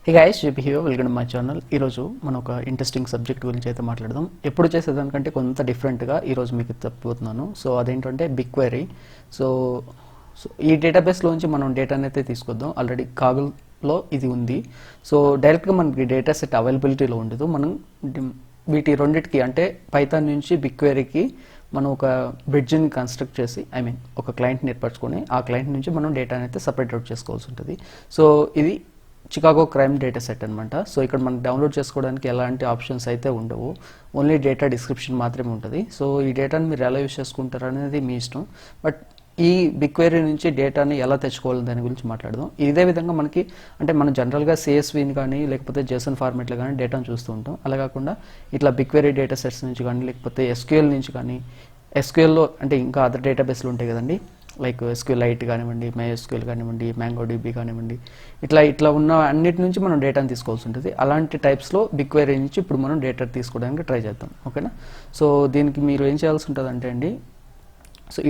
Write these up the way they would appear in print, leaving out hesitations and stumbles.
Hey guys, JP here, welcome to my channel. ఈరోజు మనం ఒక ఇంట్రెస్టింగ్ సబ్జెక్ట్ గురించి అయితే మాట్లాడదాం. ఎప్పుడు చేసేదానికంటే కొంత డిఫరెంట్గా ఈరోజు మీకు చెప్పబోతున్నాను. సో అదేంటంటే బిగ్ క్వెరీ. సో ఈ డేటాబేస్లోంచి మనం డేటాని అయితే తీసుకొద్దాం. ఆల్రెడీ కాగుల్లో ఇది ఉంది. సో డైరెక్ట్గా మనకి డేటా సెట్ అవైలబిలిటీలో ఉండదు. మనం వీటి రెండింటికి అంటే పైథాన్ నుంచి బిగ్ క్వెరీకి మనం ఒక బ్రిడ్జ్ని కన్స్ట్రక్ట్ చేసి ఒక క్లయింట్ని ఏర్పరచుకొని ఆ క్లయింట్ నుంచి మనం డేటాని అయితే సపరేట్ అవుట్ చేసుకోవాల్సి ఉంటుంది. సో ఇది చికాగో క్రైమ్ డేటా సెట్ అనమాట. సో ఇక్కడ మనం డౌన్లోడ్ చేసుకోవడానికి ఎలాంటి ఆప్షన్స్ అయితే ఉండవు, ఓన్లీ డేటా డిస్క్రిప్షన్ మాత్రమే ఉంటుంది. సో ఈ డేటాని మీరు ఎలా యూస్ చేసుకుంటారు అనేది మీ ఇష్టం. బట్ ఈ బిగ్ క్వెరీ నుంచి డేటాని ఎలా తెచ్చుకోవాలి దాని గురించి మాట్లాడదాం. ఇదే విధంగా మనకి అంటే మనం జనరల్గా CSVని కానీ లేకపోతే JSON ఫార్మేట్లో కానీ డేటాను చూస్తూ ఉంటాం. అలా కాకుండా ఇట్లా బిగ్ క్వెరీ డేటా సెట్స్ నుంచి కానీ లేకపోతే SQL నుంచి కానీ, SQLలో అంటే ఇంకా అదర్ డేటాబేస్లు ఉంటాయి కదండి, లైక్ SQLite కానివ్వండి, MySQL కానివ్వండి, MongoDB కానివ్వండి, ఇట్లా ఉన్న అన్నిటి నుంచి మనం డేటాను తీసుకోవాల్సి ఉంటుంది. అలాంటి టైప్స్లో బిగ్ క్వెరీ నుంచి ఇప్పుడు మనం డేటా తీసుకోవడానికి ట్రై చేద్దాం. ఓకేనా? సో దీనికి మీరు ఏం చేయాల్సి ఉంటుంది అంటే అండి, సో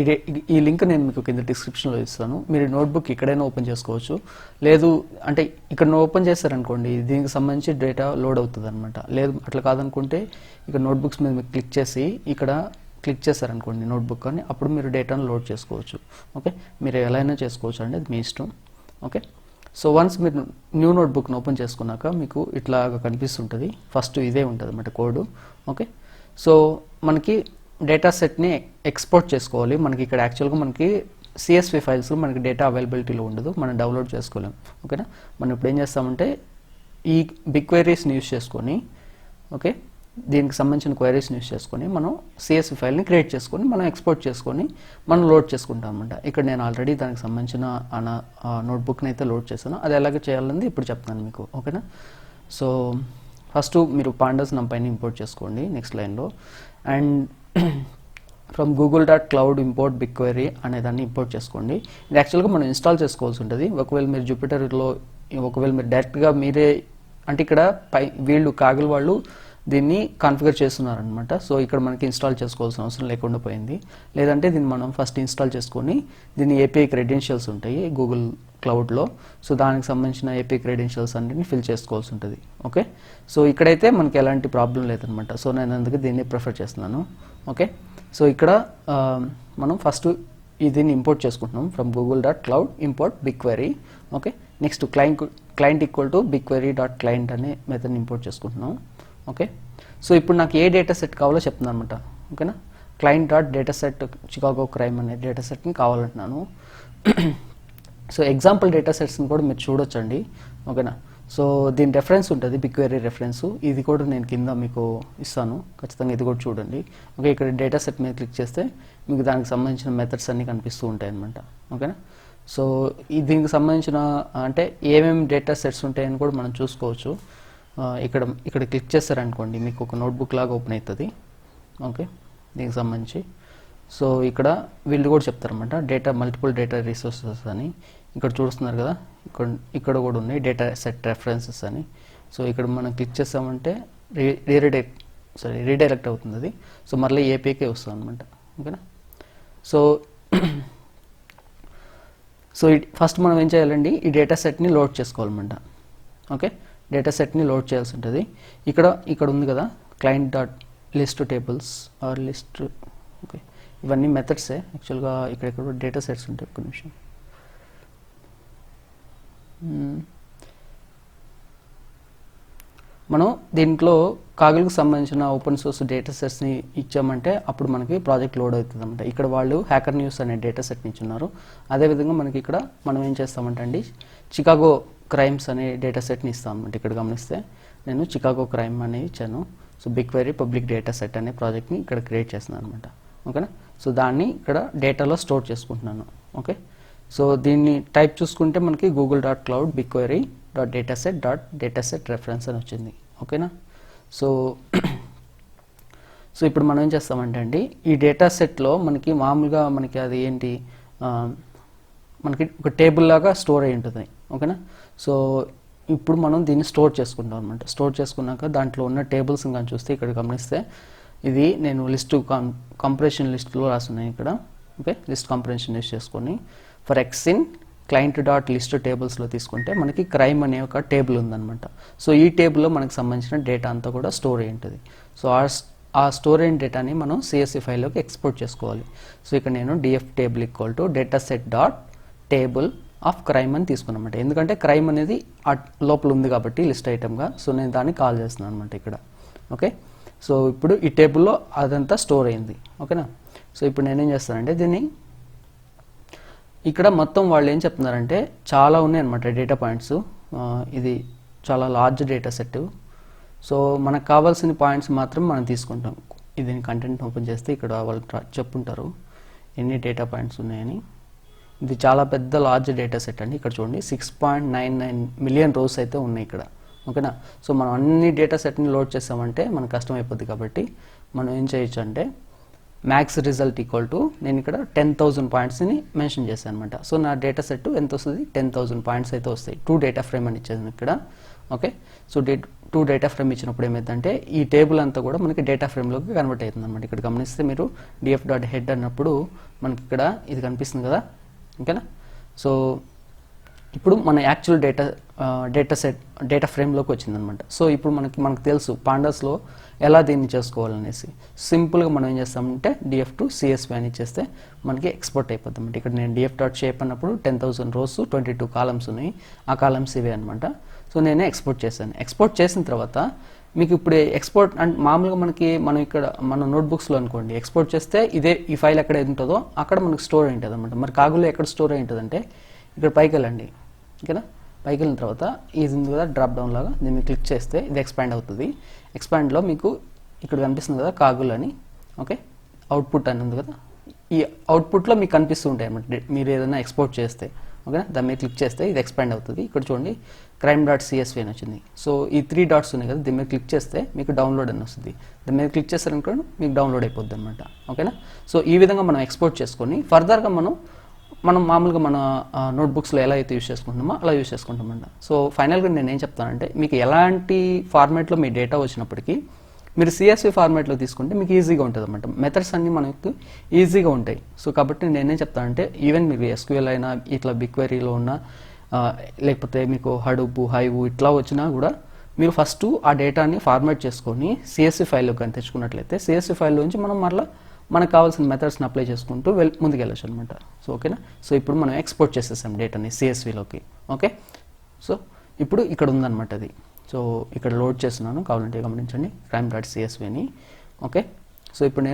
ఈ లింక్ నేను మీకు కింద డిస్క్రిప్షన్లో ఇస్తాను. మీరు నోట్బుక్ ఇక్కడైనా ఓపెన్ చేసుకోవచ్చు. లేదు అంటే ఇక్కడ ఓపెన్ చేశారనుకోండి, దీనికి సంబంధించి డేటా లోడ్ అవుతుంది అనమాట. లేదు అట్లా కాదనుకుంటే ఇక్కడ నోట్బుక్స్ మీద మీరు క్లిక్ చేసి ఇక్కడ క్లిక్ చేశారనుకోండి నోట్బుక్ అని, అప్పుడు మీరు డేటాను లోడ్ చేసుకోవచ్చు. ఓకే, మీరు ఎలా అయినా చేసుకోవచ్చు అండి, అది మీ ఇష్టం. ఓకే, సో వన్స్ మీరు న్యూ నోట్బుక్ని ఓపెన్ చేసుకున్నాక మీకు ఇట్లాగా కనిపిస్తుంటుంది. ఫస్ట్ ఇదే ఉంటుంది అన్నమాట కోడ్. ఓకే, సో మనకి డేటా సెట్ని ఎక్స్పోర్ట్ చేసుకోవాలి. మనకి ఇక్కడ యాక్చువల్గా మనకి CSV ఫైల్స్ మనకి డేటా అవైలబిలిటీలో ఉండదు, మనం డౌన్లోడ్ చేసుకోలేం. ఓకేనా? మనం ఇప్పుడు ఏం చేస్తామంటే ఈ బిగ్ క్వెరీస్ని యూస్ చేసుకొని, ఓకే, దీనికి సంబంధించిన క్వైరీస్ని యూస్ చేసుకొని మనం CSV ఫైల్ని క్రియేట్ చేసుకొని మనం ఎక్స్పోర్ట్ చేసుకొని మనం లోడ్ చేసుకుంటాం అనమాట. ఇక్కడ నేను ఆల్రెడీ దానికి సంబంధించిన నోట్బుక్ని అయితే లోడ్ చేశాను. అది ఎలాగ చేయాలని ఇప్పుడు చెప్తాను మీకు. ఓకేనా? సో ఫస్ట్ మీరు pandas numpyని ఇంపోర్ట్ చేసుకోండి నెక్స్ట్ లైన్లో. And from google.cloud import BigQuery అనే దాన్ని ఇంపోర్ట్ చేసుకోండి. ఇది యాక్చువల్గా మనం ఇన్స్టాల్ చేసుకోవాల్సి ఉంటుంది. ఒకవేళ మీరు జూపిటర్లో మీరు డైరెక్ట్గా మీరే అంటే ఇక్కడ వీళ్ళు కాగిల్ వాళ్ళు దీన్ని కాన్ఫిగర్ చేస్తున్నారనమాట. సో ఇక్కడ మనకి ఇన్స్టాల్ చేసుకోవాల్సిన అవసరం లేకుండా పోయింది. లేదంటే దీన్ని మనం ఫస్ట్ ఇన్స్టాల్ చేసుకొని దీన్ని API క్రెడెన్షియల్స్ ఉంటాయి గూగుల్ క్లౌడ్లో. సో దానికి సంబంధించిన API క్రెడెన్షియల్స్ అన్నిటిని ఫిల్ చేసుకోవాల్సి ఉంటుంది. ఓకే, సో ఇక్కడైతే మనకి ఎలాంటి ప్రాబ్లం లేదనమాట. సో నేను అందుకే దీన్ని ప్రిఫర్ చేస్తున్నాను. ఓకే, సో ఇక్కడ మనం ఫస్ట్ దీన్ని ఇంపోర్ట్ చేసుకుంటున్నాం. From google.cloud import BigQuery. Okay, next client equal to BigQuery.client అనే మెథడ్ని ఇంపోర్ట్ చేసుకుంటున్నాం. ఓకే, సో ఇప్పుడు నాకు ఏ డేటా సెట్ కావాలో చెప్తున్నాను అనమాట. ఓకేనా? client.dataset చికాగో క్రైమ్ అనే డేటా సెట్ని కావాలంటున్నాను. సో ఎగ్జాంపుల్ డేటా సెట్స్ని కూడా మీరు చూడొచ్చండి. ఓకేనా? సో దీని రెఫరెన్స్ ఉంటుంది, బిగ్ క్వెరీ రెఫరెన్స్. ఇది కూడా నేను కింద మీకు ఇస్తాను, ఖచ్చితంగా ఇది కూడా చూడండి. ఓకే, ఇక్కడ డేటా సెట్ మీద క్లిక్ చేస్తే మీకు దానికి సంబంధించిన మెథడ్స్ అన్నీ కనిపిస్తూ ఉంటాయి అనమాట. ఓకేనా? సో దీనికి సంబంధించిన అంటే ఏమేమి డేటా సెట్స్ ఉంటాయని కూడా మనం చూసుకోవచ్చు. ఇక్కడ క్లిక్ చేస్తారనుకోండి మీకు ఒక నోట్బుక్ లాగా ఓపెన్ అవుతుంది. ఓకే, దీనికి సంబంధించి సో ఇక్కడ వీళ్ళు కూడా చెప్తారన్నమాట, మల్టిపుల్ డేటా రిసోర్సెస్ అని. ఇక్కడ చూస్తున్నారు కదా, ఇక్కడ కూడా ఉన్నాయి డేటా సెట్ రెఫరెన్సెస్ అని. సో ఇక్కడ మనం క్లిక్ చేస్తామంటే రీడైరెక్ట్ అవుతుంది అది. సో మళ్ళీ APIకే వస్తుంది అనమాట. ఓకేనా? సో ఫస్ట్ మనం ఏం చేయాలండి, ఈ డేటా సెట్ని లోడ్ చేసుకోవాలన్నమాట. ఓకే, డేటా సెట్ని లోడ్ చేయాల్సి ఉంటుంది. ఇక్కడ ఉంది కదా client.list tables are list. Okay, ఇవన్నీ మెథడ్సే యాక్చువల్గా. ఇక్కడ డేటా సెట్స్ ఉంటాయి. ఒక్క నిమిషం. మనం దీంట్లో కాగిల్కి సంబంధించిన ఓపెన్ సోర్స్ డేటా సెట్స్ని ఇచ్చామంటే అప్పుడు మనకి ప్రాజెక్ట్ లోడ్ అవుతుంది అనమాట. ఇక్కడ వాళ్ళు హ్యాకర్ న్యూస్ అనే డేటా సెట్ని ఇచ్చున్నారు. అదేవిధంగా మనకి ఇక్కడ మనం ఏం చేస్తామంటే అండి, చికాగో క్రైమ్స్ అనే డేటా సెట్ని ఇస్తాం అనమాట. ఇక్కడ గమనిస్తే నేను చికాగో క్రైమ్ అని ఇచ్చాను. So BigQuery public data set అనే ప్రాజెక్ట్ని ఇక్కడ క్రియేట్ చేస్తున్నాను అనమాట. ఓకేనా? సో దాన్ని ఇక్కడ డేటాలో స్టోర్ చేసుకుంటున్నాను. ఓకే, సో దీన్ని టైప్ చూసుకుంటే మనకి google.cloud BigQuery.dataset reference అని వచ్చింది. ఓకేనా? సో ఇప్పుడు మనం ఏం చేస్తామంటే అండి, ఈ డేటా సెట్లో మనకి మామూలుగా మనకి అది ఏంటి, మనకి ఒక టేబుల్ లాగా స్టోర్ అయి ఉంటుంది. ఓకేనా? సో ఇప్పుడు మనం దీన్ని స్టోర్ చేసుకుంటాం అనమాట. స్టోర్ చేసుకున్నాక దాంట్లో ఉన్న టేబుల్స్ కానీ చూస్తే ఇక్కడ గమనిస్తే ఇది నేను కంప్రెషన్ లిస్ట్లో రాస్తున్నాను ఇక్కడ. ఓకే, లిస్ట్ కంప్రెషన్ యూస్ చేసుకొని for X in client dot list టేబుల్స్లో తీసుకుంటే మనకి క్రైమ్ అనే ఒక టేబుల్ ఉందన్నమాట. సో ఈ టేబుల్లో మనకు సంబంధించిన డేటా అంతా కూడా స్టోర్ అయి ఉంటుంది. సో ఆ స్టోర్ అయిన డేటాని మనం CSV ఫైల్లోకి ఎక్స్పోర్ట్ చేసుకోవాలి. సో ఇక్కడ నేను df table equal to data set dot table of crime అని తీసుకున్నమాట. ఎందుకంటే క్రైమ్ అనేది లోపల ఉంది కాబట్టి లిస్ట్ ఐటమ్గా, సో నేను దాన్ని కాల్ చేస్తున్నాను అనమాట ఇక్కడ. ఓకే, సో ఇప్పుడు ఈ టేబుల్లో అదంతా స్టోర్ అయింది. ఓకేనా. సో ఇప్పుడు నేనేం చేస్తానంటే దీన్ని ఇక్కడ మొత్తం వాళ్ళు ఏం చెప్తున్నారంటే చాలా ఉన్నాయి అనమాట డేటా పాయింట్స్. ఇది చాలా లార్జ్ డేటా సెట్. సో మనకు కావాల్సిన పాయింట్స్ మాత్రం మనం తీసుకుంటాం. ఇది కంటెంట్ ఓపెన్ చేస్తే ఇక్కడ వాళ్ళు చెప్పుంటారు ఎన్ని డేటా పాయింట్స్ ఉన్నాయని. ఇది చాలా పెద్ద లార్జ్ డేటా సెట్ అండి. ఇక్కడ చూడండి 6.99 మిలియన్ రోస్ అయితే ఉన్నాయి ఇక్కడ. ఓకేనా. సో మనం అన్ని డేటా సెట్ని లోడ్ చేసామంటే మనకు కష్టం అయిపోద్ది. కాబట్టి మనం ఏం చేయొచ్చు అంటే మ్యాక్స్ రిజల్ట్ ఈక్వల్ టు నేను ఇక్కడ 10,000 పాయింట్స్ని మెన్షన్ చేశాను అనమాట. సో నా డేటా సెట్ ఎంత వస్తుంది, 10,000 పాయింట్స్ అయితే వస్తాయి. 2 డేటా ఫ్రేమ్ అని ఇచ్చేది ఇక్కడ. ఓకే, సో 2 డేటా ఫ్రేమ్ ఇచ్చినప్పుడు ఏమైందంటే ఈ టేబుల్ అంతా కూడా మనకి డేటా ఫ్రేమ్లోకి కన్వర్ట్ అవుతుంది అనమాట. ఇక్కడ గమనిస్తే మీరు df.head అన్నప్పుడు మనకి ఇక్కడ ఇది కనిపిస్తుంది కదా. ఓకేనా. సో ఇప్పుడు మన యాక్చువల్ డేటా ఫ్రేమ్లోకి వచ్చిందనమాట. సో ఇప్పుడు మనకు తెలుసు పాండాస్లో ఎలా దీన్ని చేసుకోవాలనేసి. సింపుల్గా మనం ఏం చేస్తామంటే df to CSV అని ఇచ్చేస్తే మనకి ఎక్స్పోర్ట్ అయిపోద్ది అనమాట. ఇక్కడ నేను df.shape అన్నప్పుడు 10,000 రోస్ 22 కాలమ్స్ ఉన్నాయి. ఆ కాలమ్స్ ఇవే అనమాట. సో నేనే ఎక్స్పోర్ట్ చేశాను. ఎక్స్పోర్ట్ చేసిన తర్వాత మీకు ఇప్పుడు ఎక్స్పోర్ట్ అంటే మామూలుగా మనం ఇక్కడ మన నోట్బుక్స్లో అనుకోండి ఎక్స్పోర్ట్ చేస్తే ఈ ఫైల్ ఎక్కడ ఉంటుందో అక్కడ మనకు స్టోర్ అయి ఉంటుంది అనమాట. మరి కాగులో ఎక్కడ స్టోర్ అయి ఉంటుందంటే ఇక్కడ పైకి వెళ్ళండి. ఓకేనా. పైకి వెళ్ళిన తర్వాత ఇది ఉంది కదా డ్రాప్ డౌన్ లాగా, దీన్ని క్లిక్ చేస్తే ఇది ఎక్స్పాండ్ అవుతుంది. ఎక్స్పాండ్లో మీకు ఇక్కడ కనిపిస్తుంది కదా కాగుల్ అని. ఓకే, అవుట్పుట్ అని ఉంది కదా. ఈ అవుట్పుట్లో మీకు కనిపిస్తూ ఉంటాయి అన్నమాట మీరు ఏదైనా ఎక్స్పోర్ట్ చేస్తే. ఓకేనా, దాని మీద క్లిక్ చేస్తే ఇది ఎక్స్పాండ్ అవుతుంది. ఇక్కడ చూడండి crime.csv అని వచ్చింది. సో ఈ 3 డాట్స్ ఉన్నాయి కదా, దీని మీద క్లిక్ చేస్తే మీకు డౌన్లోడ్ అని వస్తుంది. దాని మీద క్లిక్ చేస్తారనుకోండి మీకు డౌన్లోడ్ అయిపోద్ది అనమాట. ఓకేనా. సో ఈ విధంగా మనం ఎక్స్పోర్ట్ చేసుకొని ఫర్దర్గా మనం మామూలుగా మన నోట్బుక్స్లో ఎలా అయితే యూస్ చేసుకుంటున్నామో అలా యూస్ చేసుకుంటామంట. సో ఫైనల్గా నేను ఏం చెప్తానంటే మీకు ఎలాంటి ఫార్మాట్లో మీ డేటా వచ్చినప్పటికీ మీరు CSV ఫార్మాట్లో తీసుకుంటే మీకు ఈజీగా ఉంటుంది అనమాట. మెథడ్స్ అన్నీ మనకు ఈజీగా ఉంటాయి. సో కాబట్టి నేనేం చెప్తానంటే ఈవెన్ మీకు SQL అయినా ఇట్లా BigQueryలో ఉన్న లేకపోతే మీకు హడూప్ హైవ్ ఇట్లా వచ్చినా కూడా మీరు ఫస్ట్ ఆ డేటాని ఫార్మాట్ చేసుకొని CSV ఫైల్లోకి కానీ తెచ్చుకున్నట్లయితే CSV ఫైల్లోంచి మనం మరలా మనకు కావాల్సిన మెథడ్స్ని అప్లై చేసుకుంటూ ముందుకు వెళ్ళచ్చు అనమాట. సో ఓకేనా. సో ఇప్పుడు మనం ఎక్స్పోర్ట్ చేసేసాం డేటాని CSVలోకి. ఓకే, సో ఇప్పుడు ఇక్కడ ఉందన్నమాట అది. సో ఇక్కడ లోడ్ చేస్తున్నాను, కావాలంటే గమనించండి crime.csv అని. ఓకే, సో ఇప్పుడు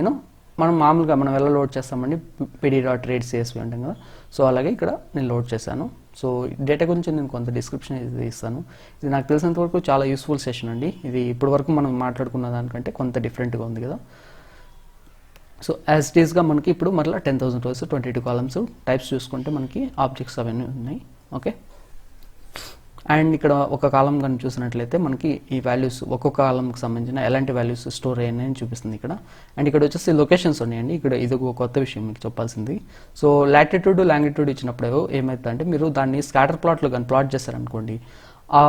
మనం మామూలుగా ఎలా లోడ్ చేస్తామండి pd.read.csv అంటాం కదా. సో అలాగే ఇక్కడ నేను లోడ్ చేశాను. సో డేటా గురించి నేను కొంత డిస్క్రిప్షన్ ఇది ఇస్తాను. ఇది నాకు తెలిసినంత వరకు చాలా యూస్ఫుల్ సెషన్ అండి. ఇది ఇప్పటి వరకు మనం మాట్లాడుకున్న దానికంటే కొంత డిఫరెంట్గా ఉంది కదా. సో యాజ్ ఇట్ ఈస్గా మనకి ఇప్పుడు మరలా 10,000 రోస్ 22 కాలమ్స్ టైప్స్ చూసుకుంటే మనకి ఆబ్జెక్ట్స్ అవన్నీ ఉన్నాయి. ఓకే, అండ్ ఇక్కడ ఒక కాలం కానీ చూసినట్లయితే మనకి ఈ వాల్యూస్ ఒక్కొక్క కాలంకి సంబంధించిన ఎలాంటి వాల్యూస్ స్టోర్ అయ్యాయని చూపిస్తుంది ఇక్కడ. అండ్ ఇక్కడ వచ్చేసి లొకేషన్స్ ఉన్నాయండి. ఇక్కడ ఇది ఒక కొత్త విషయం మీకు చెప్పాల్సింది. సో లాటిట్యూడ్ లాంగిట్యూడ్ ఇచ్చినప్పుడు ఏమవుతుందంటే మీరు దాన్ని స్కాటర్ ప్లాట్లో కానీ ప్లాట్ చేస్తారనుకోండి, ఆ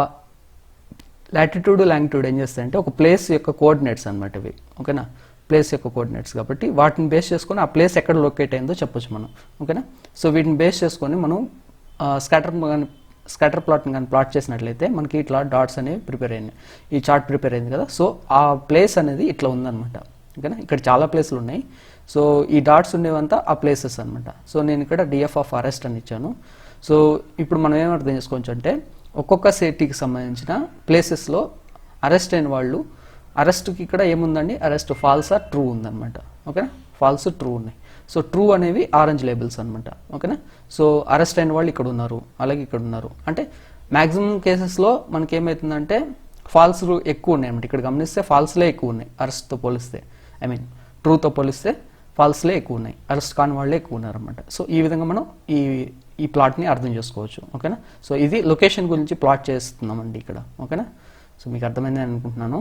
లాటిట్యూడ్ లాంగిట్యూడ్ ఏం చేస్తాయంటే ఒక ప్లేస్ యొక్క కోఆర్డినేట్స్ అనమాట ఇవి. ఓకేనా, ప్లేస్ యొక్క కోఆర్డినేట్స్ కాబట్టి వాటిని బేస్ చేసుకొని ఆ ప్లేస్ ఎక్కడ లొకేట్ అయిందో చెప్పొచ్చు మనం. ఓకేనా, సో వీటిని బేస్ చేసుకొని మనం స్కాటర్ ప్లాట్ని కానీ ప్లాట్ చేసినట్లయితే మనకి ఇట్లా డాట్స్ అనేవి ప్రిపేర్ అయినాయి. ఈ చార్ట్ ప్రిపేర్ అయింది కదా. సో ఆ ప్లేస్ అనేది ఇట్లా ఉందన్నమాట. ఓకేనా, ఇక్కడ చాలా ప్లేసులు ఉన్నాయి. సో ఈ డాట్స్ ఉండేవంతా ఆ ప్లేసెస్ అనమాట. సో నేను ఇక్కడ df of arrest అని ఇచ్చాను. సో ఇప్పుడు మనం ఏం అర్థం చేసుకోవచ్చు అంటే ఒక్కొక్క సిటీకి సంబంధించిన ప్లేసెస్లో అరెస్ట్ అయిన వాళ్ళు అరెస్ట్కి ఇక్కడ ఏముందండి, అరెస్ట్ ఫాల్స్ ఆర్ ట్రూ ఉందన్నమాట. ఓకేనా, ఫాల్స్ ట్రూ ఉన్నాయి. సో ట్రూ అనేవి ఆరెంజ్ లేబుల్స్ అనమాట. ఓకేనా, సో అరెస్ట్ అయిన వాళ్ళు ఇక్కడ ఉన్నారు, అలాగే ఇక్కడ ఉన్నారు. అంటే మ్యాక్సిమం కేసెస్లో మనకి ఏమవుతుందంటే ఫాల్స్ ఎక్కువ ఉన్నాయి అన్నమాట. ఇక్కడ గమనిస్తే ఫాల్స్లే ఎక్కువ ఉన్నాయి అరెస్ట్తో పోలిస్తే, ట్రూతో పోలిస్తే ఫాల్స్లే ఎక్కువ ఉన్నాయి, అరెస్ట్ కాని వాళ్ళే ఎక్కువ ఉన్నారు అనమాట. సో ఈ విధంగా మనం ఈ ప్లాట్ని అర్థం చేసుకోవచ్చు. ఓకేనా, సో ఇది లొకేషన్ గురించి ప్లాట్ చేస్తున్నామండి ఇక్కడ. ఓకేనా, సో మీకు అర్థమైందని అనుకుంటున్నాను.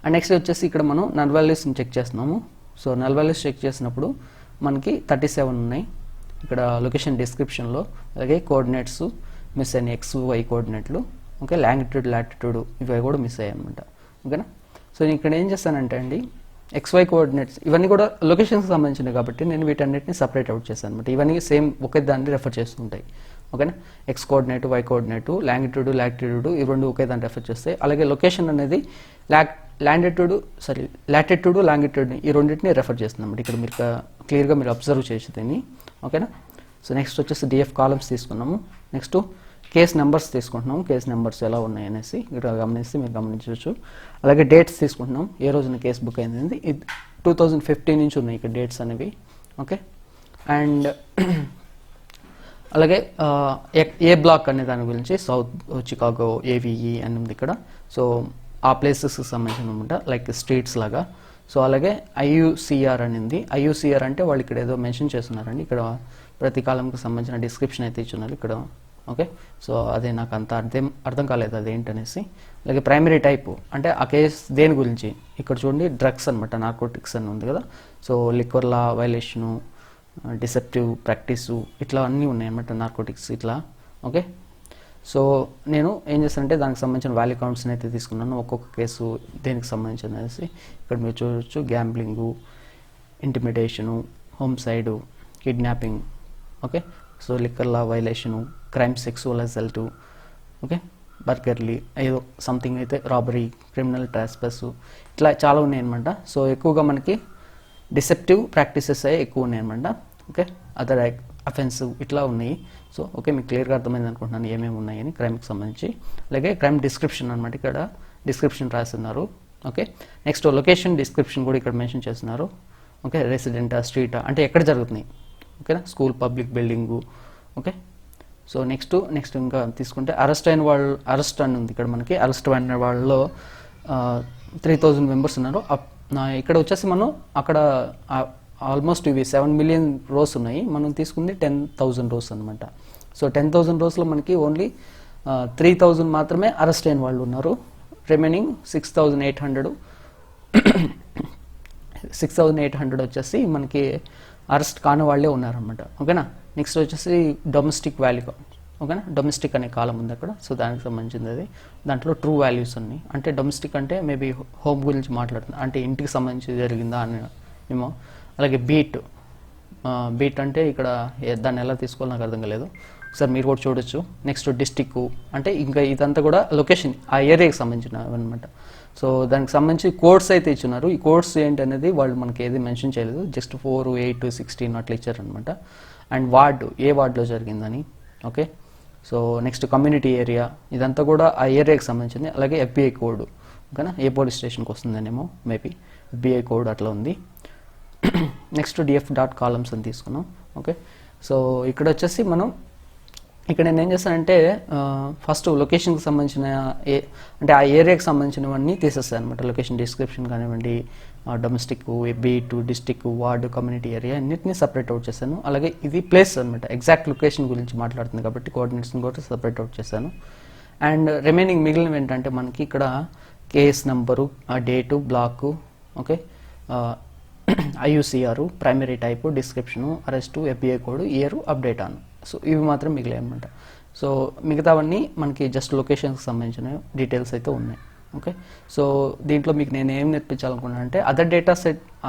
అండ్ నెక్స్ట్ వచ్చేసి ఇక్కడ మనం నల్ వాల్యూస్ని చెక్ చేస్తున్నాము. సో నల్ వాల్యూస్ చెక్ చేసినప్పుడు మనకి 37 ఉన్నాయి ఇక్కడ లొకేషన్ డిస్క్రిప్షన్లో. అలాగే కోఆర్డినేట్స్ మిస్ అయిన XY కోఆర్డినేట్లు. ఓకే, లాంగిట్యూడ్ లాటిట్యూడ్ ఇవి కూడా మిస్ అయ్యాయి అనమాట. ఓకేనా, సో నేను ఇక్కడ ఏం చేస్తానంటే అండి XY కోఆర్డినేట్స్ ఇవన్నీ కూడా లొకేషన్స్కి సంబంధించినవి కాబట్టి నేను వీటన్నిటిని సపరేట్ అవుట్ చేశాను అనమాట. ఇవన్నీ సేమ్ ఒకే దాన్ని రెఫర్ చేస్తుంటాయి. ఓకేనా, X coordinate, Y coordinate, longitude, latitude ఇవి రెండు ఒకే దాన్ని రెఫర్ చేస్తాయి. అలాగే లొకేషన్ అనేది లాటిట్యూడ్, లాంగిట్యూడ్ ఈ రెండింటిని రెఫర్ చేస్తుంది అన్నమాట. ఇక్కడ మీరు క్లియర్గా మీరు అబ్జర్వ్ చేసి దీన్ని. ఓకేనా, సో నెక్స్ట్ వచ్చేసి DF కాలమ్స్ తీసుకున్నాము. నెక్స్ట్ కేస్ నెంబర్స్ తీసుకుంటున్నాం. కేస్ నెంబర్స్ ఎలా ఉన్నాయి అనేసి ఇక్కడ గమనిస్తే మీరు గమనించవచ్చు. అలాగే డేట్స్ తీసుకుంటున్నాం, ఏ రోజున కేసు బుక్ అయింది. ఇది 2015 నుంచి ఉన్నాయి ఇక్కడ డేట్స్ అనేవి. ఓకే, అండ్ అలాగే ఏ బ్లాక్ అనే దాని గురించి సౌత్ చికాగో AVE అని ఉంది ఇక్కడ. సో ఆ ప్లేసెస్కి సంబంధించిన అనమాట, లైక్ స్ట్రీట్స్ లాగా. సో అలాగే IUCR అనేది, IUCR అంటే వాళ్ళు ఇక్కడ ఏదో మెన్షన్ చేస్తున్నారండి. ఇక్కడ ప్రతి కాలంకి సంబంధించిన డిస్క్రిప్షన్ అయితే ఇచ్చున్నారు ఇక్కడ. ఓకే, సో అదే నాకు అంత అర్థం కాలేదు అదేంటనేసి. అలాగే ప్రైమరీ టైప్ అంటే ఆ కేసు దేని గురించి, ఇక్కడ చూడండి డ్రగ్స్ అనమాట, నార్కోటిక్స్ అని ఉంది కదా. సో లిక్వర్ లా వైలేషను, డిసెప్టివ్ ప్రాక్టీసు ఇట్లా అన్నీ ఉన్నాయి అన్నమాట, నార్కోటిక్స్ ఇట్లా. ఓకే, సో నేను ఏం చేస్తానంటే దానికి సంబంధించిన వాల్యూ కౌంట్స్ని అయితే తీసుకున్నాను, ఒక్కొక్క కేసు దేనికి సంబంధించిన అనేసి. ఇక్కడ మీరు చూడవచ్చు gambling, intimidation, homicide, kidnapping. Okay, so liquor law violation, crime, sexual assault, okay, burglary ఏదో సంథింగ్ అయితే రాబరీ, క్రిమినల్ ట్రాస్పస్ ఇట్లా చాలా ఉన్నాయి అనమాట. సో ఎక్కువగా మనకి డిసెప్టివ్ ప్రాక్టీసెస్ అయ్యి ఎక్కువ ఉన్నాయి అనమాట. ఓకే, అదర్ అఫెన్సివ్ ఇట్లా ఉన్నాయి. సో ఓకే, మీకు క్లియర్గా అర్థమైంది అనుకుంటున్నాను ఏమేమి ఉన్నాయని క్రైమ్కి సంబంధించి. అలాగే క్రైమ్ డిస్క్రిప్షన్ అనమాట, ఇక్కడ డిస్క్రిప్షన్ రాస్తున్నారు. ఓకే, నెక్స్ట్ లొకేషన్ డిస్క్రిప్షన్ కూడా ఇక్కడ మెన్షన్ చేస్తున్నారు. ఓకే, రెసిడెంటా, స్ట్రీటా అంటే ఎక్కడ జరుగుతున్నాయి. ఓకేనా, school, public building. Okay, so next ఇంకా తీసుకుంటే అరెస్ట్ అయిన వాళ్ళు, అరెస్ట్ అని ఉంది ఇక్కడ మనకి. అరెస్ట్ అయిన వాళ్ళలో 3000 మెంబర్స్ ఉన్నారు. ఇక్కడ వచ్చేసి మనం అక్కడ ఆల్మోస్ట్ ఇవి 7 మిలియన్ రోస్ ఉన్నాయి, మనం తీసుకుంది 10,000 రోస్ అనమాట. సో 10,000 రోస్లో మనకి ఓన్లీ 3,000 మాత్రమే అరెస్ట్ అయిన వాళ్ళు ఉన్నారు. రిమైనింగ్ 6,800 వచ్చేసి మనకి అరెస్ట్ కాని వాళ్ళే ఉన్నారనమాట. ఓకేనా, నెక్స్ట్ వచ్చేసి డొమెస్టిక్ వాల్యూ కౌంట్. ఓకేనా, డొమెస్టిక్ అనే కాలం ఉంది అక్కడ. సో దానికి సంబంధించింది అది. దాంట్లో ట్రూ వాల్యూస్ ఉన్నాయి. అంటే డొమెస్టిక్ అంటే మేబీ హోమ్ గురించి మాట్లాడుతుంది, అంటే ఇంటికి సంబంధించి జరిగిందా అని ఏమో. అలాగే బీట్ అంటే ఇక్కడ దాన్ని ఎలా తీసుకోవాలో నాకు అర్థం కాలేదు, ఒకసారి మీరు కూడా చూడొచ్చు. నెక్స్ట్ డిస్టిక్ అంటే ఇంకా ఇదంతా కూడా లొకేషన్ ఆ ఏరియాకి సంబంధించినవి అనమాట. సో దానికి సంబంధించి కోడ్స్ అయితే ఇచ్చున్నారు. ఈ కోడ్స్ ఏంటి అనేది వాళ్ళు మనకి ఏది మెన్షన్ చేయలేదు, జస్ట్ 4, 8, 16 అట్లా ఇచ్చారనమాట. అండ్ ఏ వార్డులో జరిగిందని. Okay, so next community area, ఇదంతా కూడా ఆ ఏరియాకి సంబంధించింది. అలాగే FBI కోడ్. ఓకేనా, ఏ పోలీస్ స్టేషన్కి వస్తుందనేమో మేబీ FBI కోడ్ అట్లా ఉంది. నెక్స్ట్ DF డాట్ కాలమ్స్ అని తీసుకున్నాం. ఓకే, సో ఇక్కడ వచ్చేసి ఇక్కడ నేను ఏం చేస్తానంటే ఫస్ట్ లొకేషన్కి సంబంధించిన అంటే ఆ ఏరియాకి సంబంధించినవన్నీ తీసేస్తాను అనమాట. లొకేషన్ డిస్క్రిప్షన్ కానివ్వండి, domestic, beat, district, ward, community area అన్నింటినీ సపరేట్ అవుట్ చేశాను. అలాగే ఇది ప్లేస్ అనమాట, ఎగ్జాక్ట్ లొకేషన్ గురించి మాట్లాడుతుంది కాబట్టి కోఆర్డినేట్స్ని కూడా సపరేట్ అవుట్ చేశాను. అండ్ రిమైనింగ్ మిగిలినవి ఏంటంటే మనకి ఇక్కడ case number, date, block, okay, IUCR, primary type, description, arrest, FBI code, year, update on. So ఇవి మాత్రం మిగిలాయి అనమాట. సో మిగతావన్నీ మనకి జస్ట్ లొకేషన్కి సంబంధించిన డీటెయిల్స్ అయితే ఉన్నాయి. ఓకే, సో దీంట్లో మీకు నేను ఏం నేర్పించాలనుకున్నాను అంటే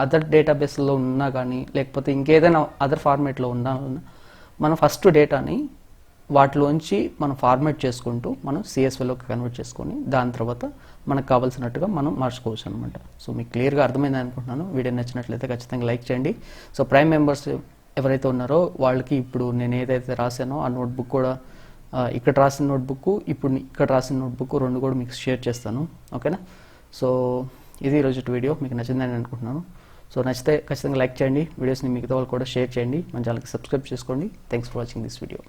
అదర్ డేటాబేస్లో ఉన్నా కానీ లేకపోతే ఇంకేదైనా అదర్ ఫార్మేట్లో ఉన్నా మనం ఫస్ట్ డేటాని వాటిలోంచి మనం ఫార్మేట్ చేసుకుంటూ మనం CSVలోకి కన్వర్ట్ చేసుకొని దాని తర్వాత మనకు కావాల్సినట్టుగా మనం మార్చుకోవచ్చు అనమాట. సో మీకు క్లియర్గా అర్థమైంది అనుకుంటున్నాను. వీడియో నచ్చినట్లయితే ఖచ్చితంగా లైక్ చేయండి. సో ప్రైమ్ మెంబర్స్ ఎవరైతే ఉన్నారో వాళ్ళకి ఇప్పుడు నేను ఏదైతే రాశానో ఆ నోట్బుక్ కూడా, ఇక్కడ రాసిన నోట్బుక్, ఇప్పుడు ఇక్కడ రాసిన నోట్బుక్ రెండు కూడా మీకు షేర్ చేస్తాను. ఓకేనా, సో ఇది ఈరోజు వీడియో మీకు నచ్చిందని అనుకుంటున్నాను. సో నచ్చితే ఖచ్చితంగా లైక్ చేయండి, వీడియోస్ని మిగతా వాళ్ళు కూడా షేర్ చేయండి, మన ఛానల్కి సబ్స్క్రైబ్ చేసుకోండి. Thanks for watching this video.